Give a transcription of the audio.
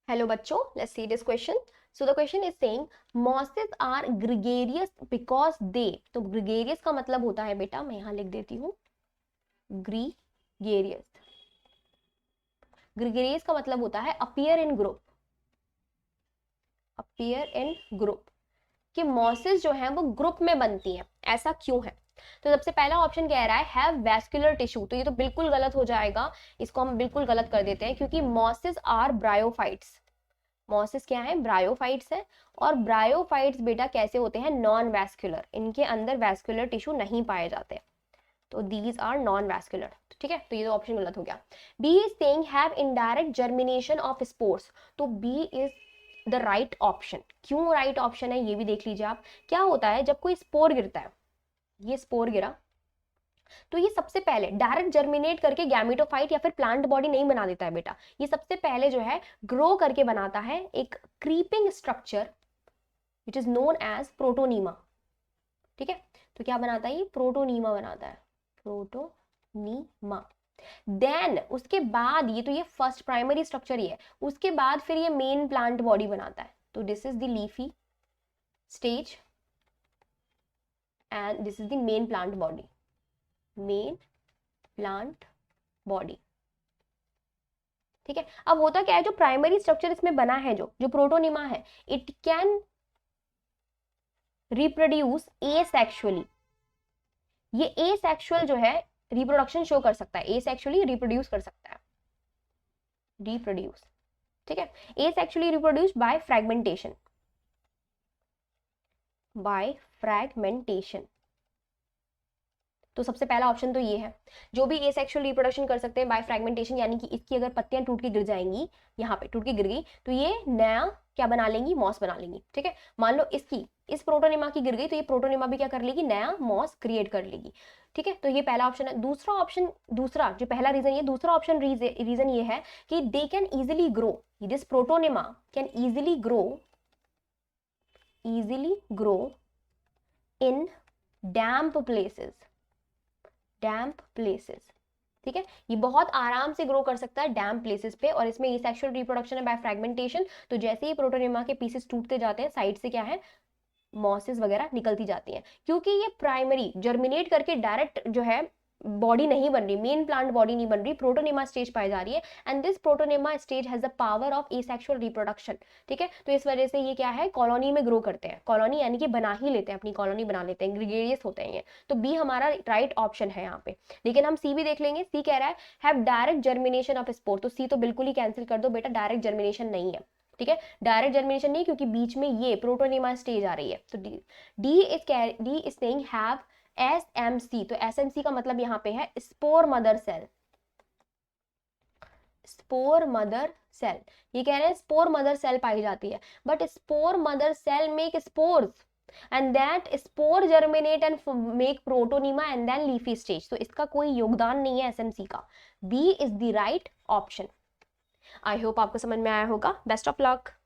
Hello बच्चों, let's see this question. So the question is saying mosses are gregarious because they, तो gregarious का मतलब होता है बेटा, मैं यहाँ लिख देती हूँ gregarious. Gregarious का मतलब होता है appear in group. appear in group कि mosses जो हैं वो ग्रुप में बनती हैं. ऐसा क्यों है? तो सबसे पहला ऑप्शन कह रहा है हैव वैस्कुलर टिश्यू, तो ये तो बिल्कुल गलत हो जाएगा, इसको हम बिल्कुल गलत कर देते हैं क्योंकि मॉसेस आर ब्रायोफाइट्स. मॉसेस क्या है? ब्रायोफाइट्स है. और ब्रायोफाइट्स बेटा कैसे होते हैं? नॉन वैस्कुलर, इनके अंदर वैस्कुलर टिश्यू नहीं पाए जाते, तो दीज आर नॉन वैस्कुलर. ठीक है, तो ये तो ऑप्शन गलत हो गया. B is saying have indirect germination of spores, तो B is the right option. क्यों राइट ऑप्शन है ये भी देख लीजिए आप. क्या होता है जब कोई स्पोर गिरता है, ये स्पोर गिरा तो ये सबसे पहले डायरेक्ट जर्मिनेट करके गैमेटोफाइट या फिर प्लांट बॉडी नहीं बना देता है बेटा. ये सबसे पहले जो है ग्रो करके बनाता है एक creeping structure which is known as protonema. ठीक है, तो क्या बनाता है? ये प्रोटोनीमा बनाता है, प्रोटोनीमा. देन उसके बाद ये फर्स्ट प्राइमरी स्ट्रक्चर ही है, उसके बाद फिर ये मेन प्लांट बॉडी बनाता है. तो this is the leafy stage and this is the main plant body. Main plant body. ठीक है, अब होता क्या है, जो प्राइमरी स्ट्रक्चर इसमें बना है, जो प्रोटोनिमा है, इट कैन रिप्रोड्यूस एसेक्सुअली. ये एसेक्सुअल जो है रिप्रोडक्शन शो कर सकता है, एसेक्सुअली रिप्रोड्यूस कर सकता है, रिप्रोड्यूस. ठीक है, asexually reproduce by fragmentation, by fragmentation. तो सबसे पहला ऑप्शन तो ये है, जो भी एसेक्सुअल रिप्रोडक्शन कर सकते हैं बाय फ्रैगमेंटेशन, यानी कि इसकी अगर पत्तियां टूट के गिर जाएंगी, यहाँ पे टूट के गिर गई, तो ये नया क्या बना लेंगी? मॉस बना लेंगी. ठीक है, मान लो इसकी इस प्रोटोनिमा की गिर गई, तो ये प्रोटोनिमा भी क्या कर लेगी? नया मॉस क्रिएट कर लेगी. ठीक है, तो ये पहला ऑप्शन है. दूसरा ऑप्शन, दूसरा जो पहला रीजन, ये दूसरा ऑप्शन रीजन ये है कि they can easily grow, this protonema can easily grow in damp places. Damp places. ठीक है, ये बहुत आराम से ग्रो कर सकता है डैम्प प्लेसेस पे, और इसमें ये सेक्सुअल रिप्रोडक्शन है बाय फ्रैगमेंटेशन. तो जैसे ही प्रोटोनिमा के पीसेस टूटते जाते हैं, साइड से क्या है? मॉसेस वगैरह निकलती जाती हैं. क्योंकि ये प्राइमरी जर्मिनेट करके डायरेक्ट जो है बॉडी नहीं बन रही, मेन प्लांट बॉडी नहीं बन रही, प्रोटोनिमा स्टेज पाई जा रही है. And this protonema stage has the power of asexual reproduction. ठीक है, तो इस वजह से ये क्या है? कॉलोनी में ग्रो करते हैं. कॉलोनी यानी कि बना ही लेते हैं, अपनी कॉलोनी बना लेते हैं, ग्रेगेरियस होते हैं ये. तो बी हमारा राइट ऑप्शन है यहाँ पे. लेकिन हम सी भी देख लेंगे. सी कह रहा है have direct germination of spore, तो सी तो बिल्कुल ही कैंसिल कर दो बेटा, डायरेक्ट जर्मिनेशन नहीं है. ठीक है, डायरेक्ट जर्मिनेशन नहीं, क्योंकि बीच में ये प्रोटोनिमा स्टेज आ रही है. तो D is saying have SMC. तो SMC का मतलब यहाँ पे है spore mother cell. Spore mother cell, ये कह रहे हैं स्पोर मदर सेल पाई जाती है, but spore mother cell make spores and that spore germinate and make protonema and then leafy stage. तो इसका कोई योगदान नहीं है SMC का. B is the right option. I hope आपको समझ में आया होगा. Best of luck.